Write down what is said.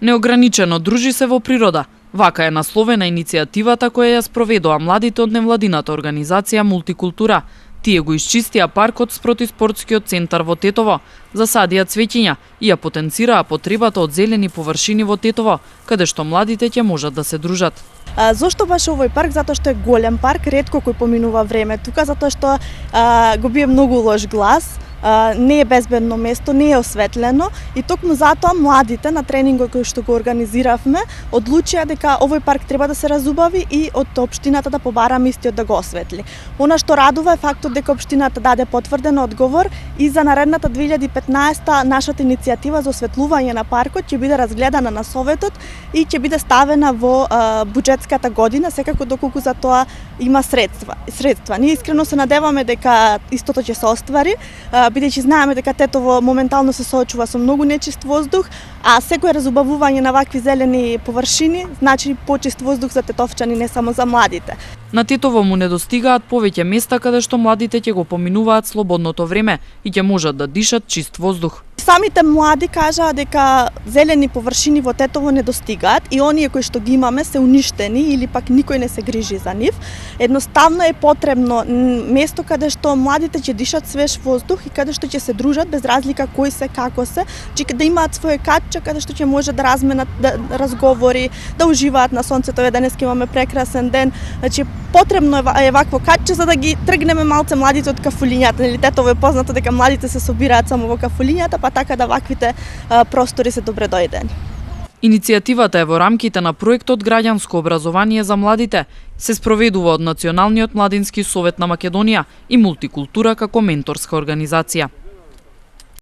Неограничено дружи се во природа. Вака е насловена иницијативата која ја спроведоа младите од невладината организација Мултикултура. Тие го исчистија паркот спроти спортскиот центар во Тетово, засадија цвеќиња и ја потенцираа потребата од зелени површини во Тетово, каде што младите ќе можат да се дружат. Зошто баш овој парк? Затоа што е голем парк, ретко кој поминува време тука, затоа што го бие многу лош глас, не е безбедно место, не е осветлено и токму затоа младите на тренингот кој што го организиравме одлучија дека овој парк треба да се разубави и од општината да побараме истиот да го осветли. Она што радува е фактот дека општината даде потврден одговор и за наредната 2015 нашата иницијатива за осветлување на паркот ќе биде разгледана на советот и ќе биде ставена во буџетската година, секако доколку за тоа има средства. Ние искрено се надеваме дека истото ќе се оствари, бидејќи знаеме дека Тетово моментално се соочува со многу нечист воздух, а секој разубавување на вакви зелени површини значи почист воздух за тетовчани, не само за младите. На Тетово му недостигаат повеќе места каде што младите ќе го поминуваат слободното време и ќе можат да дишат чист воздух. Самите млади кажаа дека зелени површини во Тетово недостигаат и оние кои што ги имаме се уништени или пак никој не се грижи за нив. Едноставно е потребно место каде што младите ќе дишат свеж воздух и каде што ќе се дружат без разлика кој се, како се, да имаат своје катче каде што ќе може да разменат разговори, да уживаат на сонцето. Денеска имаме прекрасен ден. Значи потребно е вакво катче за да ги тргнеме малце младите од кафулињата. Нели Тетово е познато дека младите се собираат само во кафулињата, па така да ваквите простори се добре дојдени. Иницијативата е во рамките на проектот Граѓанско образование за младите. Се спроведува од Националниот младински совет на Македонија и Мултикултура како менторска организација.